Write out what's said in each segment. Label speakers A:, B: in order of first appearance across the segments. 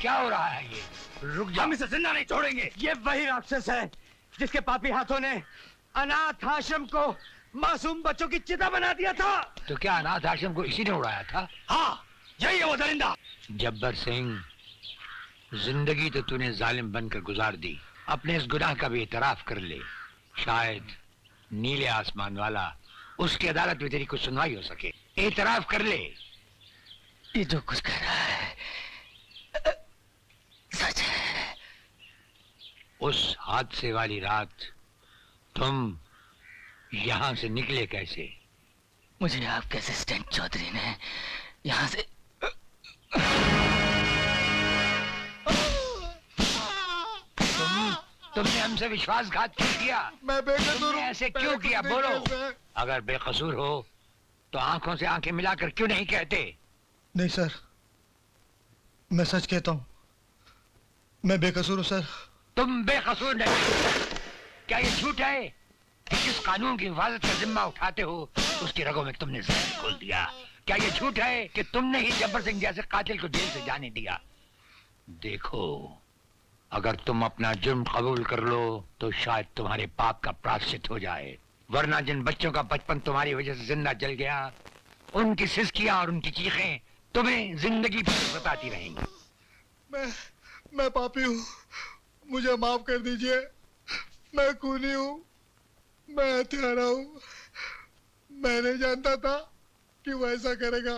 A: क्या हो रहा है ये? रुक जा, हम इसे जिंदा नहीं छोड़ेंगे।
B: ये वही राक्षस है जिसके पापी हाथों ने अनाथ आश्रम को मासूम बच्चों की चिता बना दिया था।
A: तो क्या अनाथ आश्रम को इसी ने उड़ाया था?
B: हाँ, यही है वो दरिंदा।
A: जब्बर सिंह, जिंदगी तो तूने जालिम बनकर गुजार दी, अपने इस गुनाह का भी इतराफ कर ले। शायद नीले आसमान वाला उसकी अदालत में तेरी कुछ सुनवाई हो सके। इतराफ कर ले।
B: ये जो कुछ कह रहा है सच है।
A: उस हादसे वाली रात तुम यहां से निकले कैसे?
B: मुझे आपके असिस्टेंट चौधरी ने यहां से
A: तुमने हमसे विश्वासघात क्यों किया?
C: मैं बेकसूर हूं।
A: ऐसे क्यों किया? बोलो। अगर बेकसूर हो तो आंखों से आंखें मिलाकर क्यों नहीं कहते?
C: नहीं सर, मैं सच कहता हूं, मैं बेकसूर हूं सर।
A: तुम बेकसूर नहीं। क्या ये झूठ है कि जिस कानून की हिफाजत का जिम्मा उठाते हो उसकी रगों में तुमने जहर घोल दिया? क्या ये झूठ है कि तुमने ही जब्बर सिंह जैसे कातिल को जेल से जाने दिया? देखो, अगर तुम अपना जुर्म कबूल कर लो तो शायद तुम्हारे पाप का प्रायश्चित हो जाए, वरना जिन बच्चों का बचपन तुम्हारी वजह से जिंदा जल गया, उनकी सिसकियां और उनकी चीखें तुम्हें जिंदगी भर सताती रहेंगी।
C: मैं पापी हूँ, मुझे माफ कर दीजिए। मैं खूनी हूँ, मैं हत्यारा हूँ। मैं नहीं जानता था कि वो ऐसा करेगा,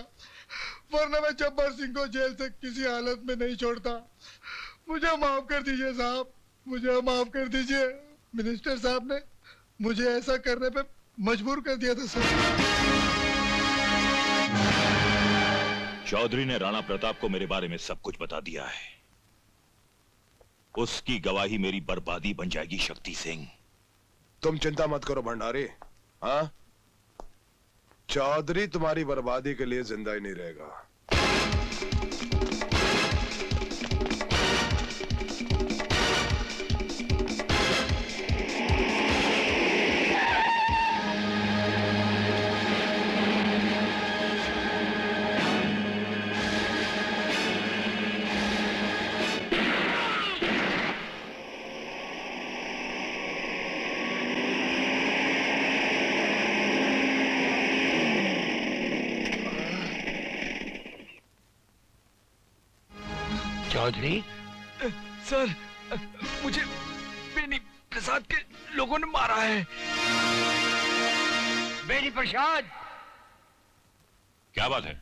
C: वरना मैं जब्बर सिंह को जेल से किसी हालत में नहीं छोड़ता। मुझे माफ कर दीजिए साहब, मुझे माफ कर दीजिए। मिनिस्टर साहब ने मुझे ऐसा करने पे मजबूर कर दिया था सर।
D: चौधरी ने राणा प्रताप को मेरे बारे में सब कुछ बता दिया है। उसकी गवाही मेरी बर्बादी बन जाएगी। शक्ति सिंह,
E: तुम चिंता मत करो भंडारी। हाँ, चौधरी तुम्हारी बर्बादी के लिए जिंदा ही नहीं रहेगा।
A: चौधरी
B: सर, मुझे बेनी प्रसाद के लोगों ने मारा है।
A: बेनी प्रसाद?
D: क्या बात है?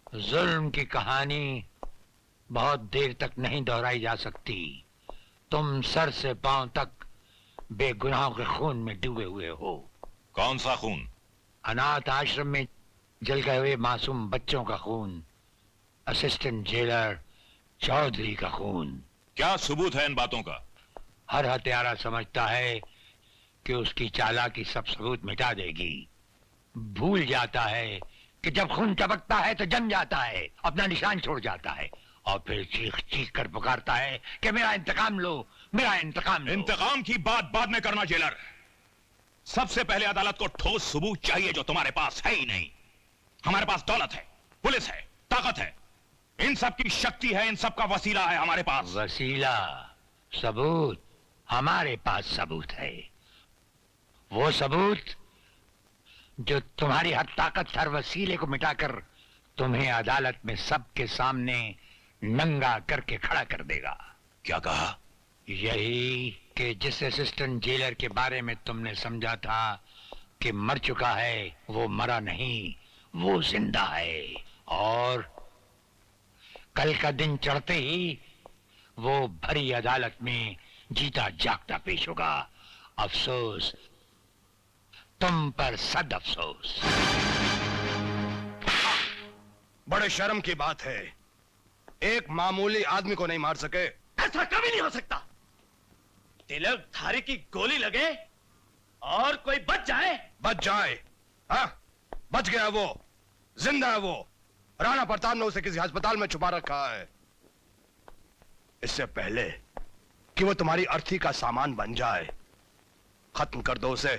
A: जुल्म की कहानी बहुत देर तक नहीं दोहराई जा सकती। तुम सर से पांव तक बेगुनाहों के खून में डूबे हुए हो।
D: कौन सा खून?
A: अनाथ आश्रम में जल गए हुए मासूम बच्चों का खून, असिस्टेंट जेलर चौधरी का खून।
D: क्या सबूत है इन बातों का?
A: हर हत्यारा समझता है कि उसकी चालाकी सब सबूत मिटा देगी। भूल जाता है कि जब खून टपकता है तो जम जाता है, अपना निशान छोड़ जाता है और फिर चीख चीख कर पुकारता है कि मेरा इंतकाम लो, मेरा इंतकाम लो।
D: इंतकाम की बात बाद में करना जेलर। सबसे पहले अदालत को ठोस सबूत चाहिए जो तुम्हारे पास है ही नहीं। हमारे पास दौलत है, पुलिस है, ताकत है, इन सब की शक्ति है, इन सब का वसीला है हमारे पास।
A: वसीला, सबूत? हमारे पास सबूत है। वो सबूत जो तुम्हारी हर ताकत, हर वसीले को मिटाकर तुम्हें अदालत में सबके सामने नंगा करके खड़ा कर देगा।
D: क्या कहा?
A: यही कि जिस असिस्टेंट जेलर के बारे में तुमने समझा था कि मर चुका है, वो मरा नहीं, वो जिंदा है। और कल का दिन चढ़ते ही वो भरी अदालत में जीता जागता पेश होगा। अफसोस तुम पर, सद अफसोस।
E: बड़े शर्म की बात है, एक मामूली आदमी को नहीं मार सके।
B: ऐसा कभी नहीं हो सकता। तिलक धारी की गोली लगे और कोई बच जाए?
E: बच जाए? हाँ, बच गया वो, जिंदा है वो। राणा प्रताप ने उसे किसी अस्पताल में छुपा रखा है, इससे पहले कि वो तुम्हारी अर्थी का सामान बन जाए। खत्म कर दो उसे।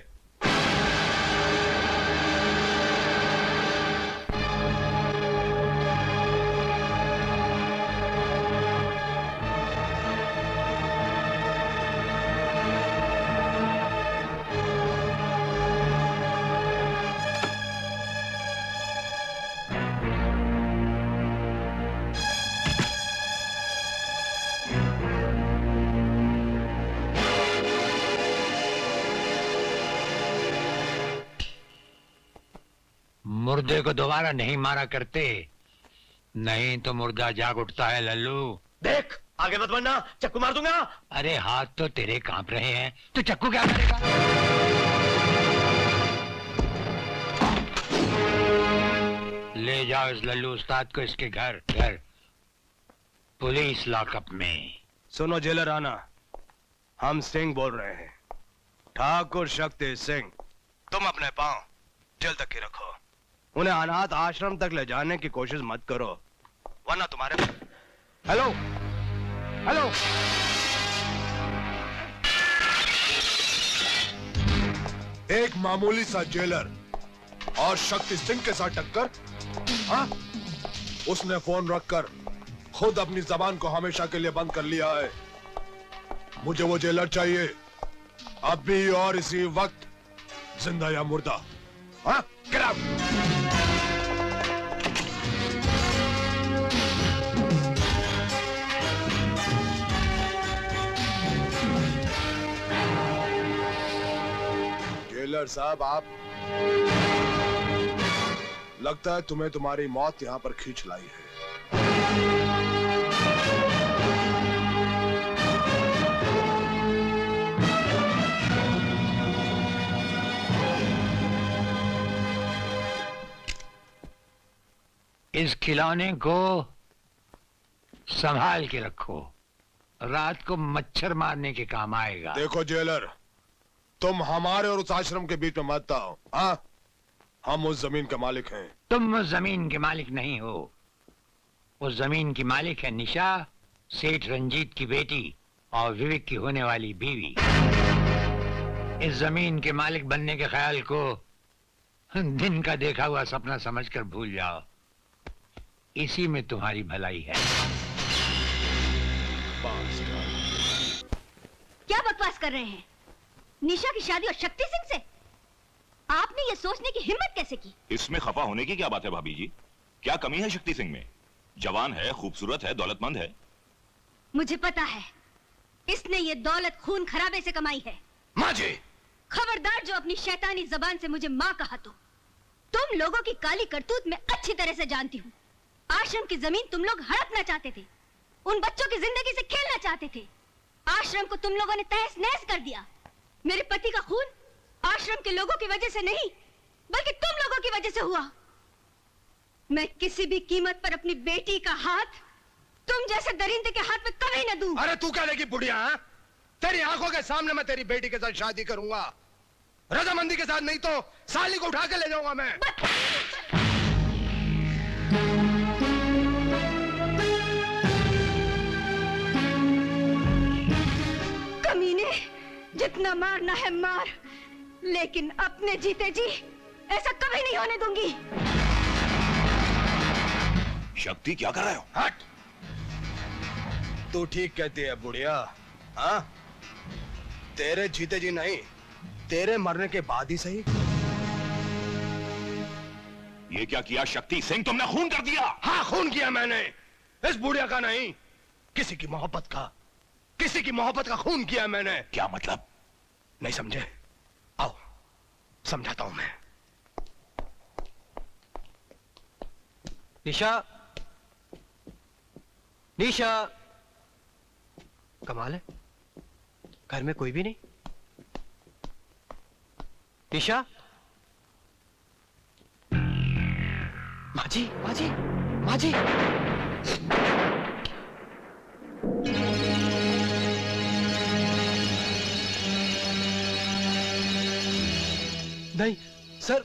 A: मुर्दे को दोबारा नहीं मारा करते, नहीं तो मुर्दा जाग उठता है लल्लू।
B: देख आगे मत बढ़ना, चक्कू मार दूंगा।
A: अरे हाथ तो तेरे कांप रहे हैं, तो चक्कू क्या करेगा? ले जाओ इस लल्लू उस्ताद को इसके घर पुलिस लॉकअप में।
E: सुनो जेलर राणा, हम सिंह बोल रहे हैं, ठाकुर शक्ति सिंह। तुम अपने पांव जेल तक ही रखो, उन्हें अनाथ आश्रम तक ले जाने की कोशिश मत करो, वरना तुम्हारे। हेलो हेलो,
C: एक मामूली सा जेलर और शक्ति सिंह के साथ टक्कर? हाँ? उसने फोन रखकर खुद अपनी जबान को हमेशा के लिए बंद कर लिया है। मुझे वो जेलर चाहिए, अभी और इसी वक्त, जिंदा या मुर्दा। हाँ? Get out! जेलर साहब, आप, लगता है तुम्हें तुम्हारी मौत यहां पर खींच लाई है।
A: इस खिलौने को संभाल के रखो, रात को मच्छर मारने के काम आएगा।
C: देखो जेलर, तुम हमारे और उस आश्रम के बीच में मत आओ। हाँ? हम उस जमीन के मालिक हैं।
A: तुम उस जमीन के मालिक नहीं हो, उस जमीन की मालिक है निशा, सेठ रंजीत की बेटी और विवेक की होने वाली बीवी। इस जमीन के मालिक बनने के ख्याल को दिन का देखा हुआ सपना समझकर भूल जाओ, इसी में तुम्हारी भलाई है।
F: क्या बकवास कर रहे हैं? निशा की शादी और शक्ति सिंह से? आपने ये सोचने की हिम्मत कैसे की?
D: इसमें खफा होने की क्या बात है भाभी जी? क्या कमी है शक्ति सिंह में? जवान है, खूबसूरत है, दौलतमंद है।
F: मुझे पता है, इसने ये दौलत खून खराबे से कमाई है।
E: माँ जी!
F: खबरदार जो अपनी शैतानी जबान से मुझे माँ कहा तो। तुम लोगों की काली करतूत मैं अच्छी तरह से जानती हूँ। आश्रम की जमीन तुम लोग हड़पना चाहते थे, उन बच्चों की जिंदगी से खेलना चाहते थे। आश्रम को तुम लोगों ने तहस नहस कर दिया। मेरे पति का खून आश्रम के लोगों की वजह से नहीं, बल्कि तुम लोगों की वजह से हुआ। मैं किसी भी कीमत पर अपनी बेटी का हाथ तुम जैसे दरिंदे के हाथ में कभी न दूं।
E: अरे तू क्या लेगी बुढ़िया? हाँ? तेरी आंखों के सामने मैं तेरी बेटी के साथ शादी करूंगा, रजामंदी के साथ, नहीं तो साली को उठा के ले जाऊंगा मैं।
F: कमीने, जितना मारना है मार, लेकिन अपने जीते जी ऐसा कभी नहीं होने दूंगी।
D: शक्ति क्या कर रहे हो?
E: हट! तू ठीक कहती है बुढ़िया। हाँ? तेरे जीते जी नहीं, तेरे मरने के बाद ही सही।
D: ये क्या किया शक्ति सिंह? तुमने खून कर दिया।
E: हाँ, खून किया मैंने, इस बुढ़िया का नहीं, किसी की मोहब्बत का, किसी की मोहब्बत का खून किया मैंने।
D: क्या मतलब?
E: नहीं समझे? आओ समझाता हूं मैं।
B: निशा, निशा, कमाल है, घर में कोई भी नहीं। निशा, माजी, माजी, माजी। नहीं सर,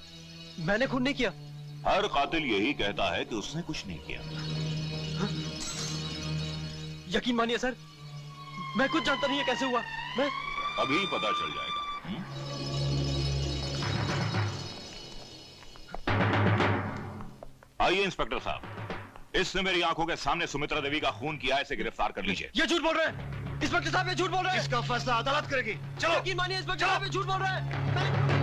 B: मैंने खून नहीं किया।
D: हर कातिल यही कहता है कि उसने कुछ नहीं किया।
B: यकीन मानिए सर, मैं कुछ जानता नहीं है कैसे हुआ। मैं
D: अभी पता चल जाएगा। आइए इंस्पेक्टर साहब, इसने मेरी आंखों के सामने सुमित्रा देवी का खून किया है, इसे गिरफ्तार कर लीजिए।
B: ये झूठ बोल रहे हैं इंस्पेक्टर साहब, ये झूठ बोल रहे हैं।
E: इसका फैसला अदालत करेगी। चलो।
B: यकीन मानिए इंस्पेक्टर साहब, ये झूठ बोल रहे हैं।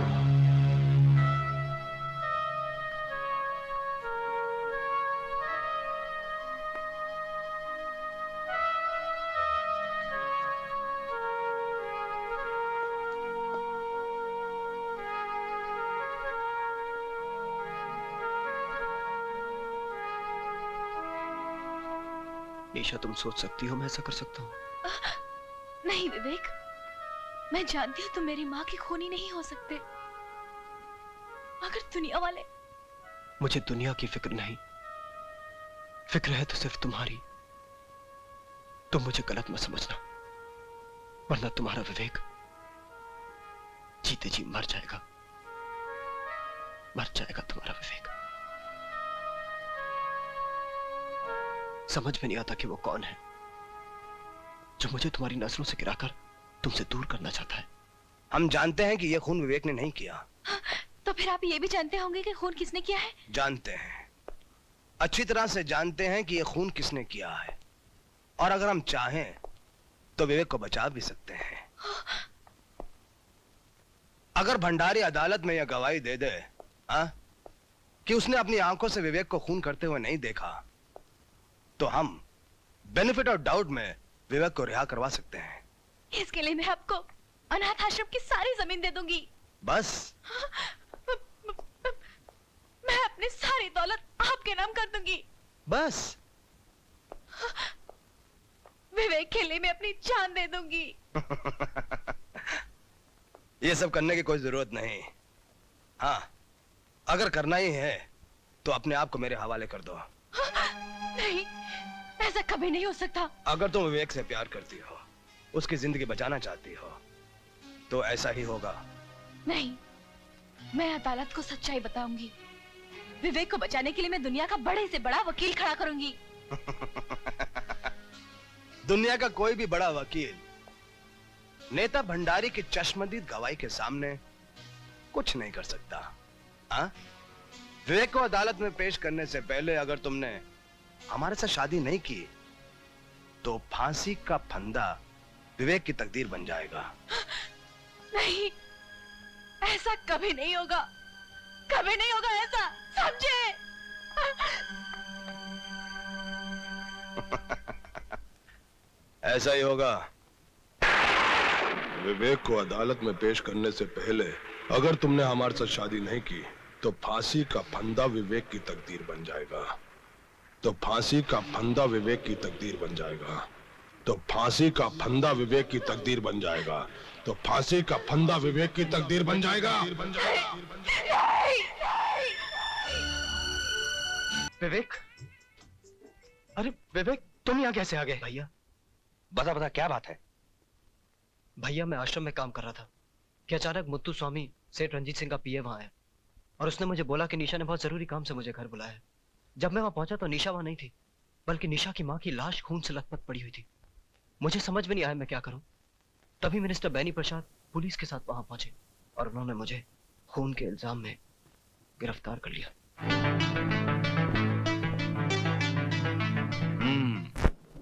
B: निशा, तुम सोच सकती हो मैं ऐसा कर सकता हूँ?
G: नहीं विवेक, मैं जानती हूँ तुम मेरी माँ की खूनी नहीं हो सकते, मगर दुनिया वाले।
B: मुझे दुनिया की फिक्र नहीं, फिक्र है तो सिर्फ तुम्हारी। तुम मुझे गलत मत समझना, वरना तुम्हारा विवेक जीते जी मर जाएगा, मर जाएगा तुम्हारा विवेक। समझ में नहीं आता कि वो कौन है जो मुझे तुम्हारी नजरों से गिराकर तुमसे दूर करना चाहता है।
E: हम जानते हैं कि यह खून विवेक ने नहीं किया।
G: तो फिर आप ये भी जानते होंगे कि खून किसने किया है?
E: जानते हैं, अच्छी तरह से जानते हैं कि यह खून किसने किया है, और अगर हम चाहें तो विवेक को बचा भी सकते हैं। अगर भंडारी अदालत में यह गवाही दे दे कि उसने अपनी आंखों से विवेक को खून करते हुए नहीं देखा, तो हम बेनिफिट ऑफ डाउट में विवेक को रिहा करवा सकते हैं।
G: इसके लिए मैं आपको अनाथ आश्रम की सारी जमीन दे दूंगी।
E: बस?
G: मैं अपनी सारी दौलत आपके नाम कर दूंगी।
E: बस?
G: विवेक के लिए मैं अपनी जान दे दूंगी।
E: ये सब करने की कोई जरूरत नहीं। हाँ, अगर करना ही है तो अपने आप को मेरे हवाले कर दो।
G: नहीं, ऐसा कभी नहीं हो सकता।
E: अगर तुम विवेक से प्यार करती हो, उसकी जिंदगी बचाना चाहती हो, तो ऐसा ही होगा।
G: नहीं, मैं अदालत को सच्चाई बताऊंगी। विवेक को बचाने के लिए मैं दुनिया का बड़े से बड़ा वकील खड़ा करूंगी।
E: दुनिया का कोई भी बड़ा वकील नेता भंडारी की चश्मदीद गवाही के सामने कुछ नहीं कर सकता। हाँ? विवेक को अदालत में पेश करने से पहले अगर तुमने हमारे साथ शादी नहीं की, तो फांसी का फंदा विवेक की तकदीर बन जाएगा।
G: नहीं, ऐसा कभी नहीं होगा, कभी नहीं होगा ऐसा, समझे?
E: ऐसा ही होगा। विवेक को अदालत में पेश करने से पहले अगर तुमने हमारे साथ शादी नहीं की, तो फांसी का फंदा विवेक की तकदीर बन जाएगा। तो फांसी का फंदा विवेक की तकदीर बन जाएगा। तो फांसी का फंदा विवेक की तकदीर बन जाएगा। तो फांसी का फंदा विवेक की तकदीर बन जाएगा।
B: विवेक, अरे विवेक, तुम यहाँ कैसे आ गए? भैया,
A: बता बता क्या बात है?
B: भैया मैं आश्रम में काम कर रहा था कि अचानक मुत्तू स्वामी सेठ रंजीत सिंह का पीए वहां आया और उसने मुझे बोला कि निशा ने बहुत जरूरी काम से मुझे घर बुलाया है। जब मैं वहां पहुंचा तो निशा वहां नहीं थी, बल्कि निशा की मां की लाश खून से लथपथ पड़ी हुई थी। मुझे समझ में नहीं आया मैं क्या करूं। तभी मिनिस्टर बैनी प्रसाद पुलिस के साथ वहां पहुंचे और उन्होंने मुझे खून के इल्जाम में गिरफ्तार कर लिया।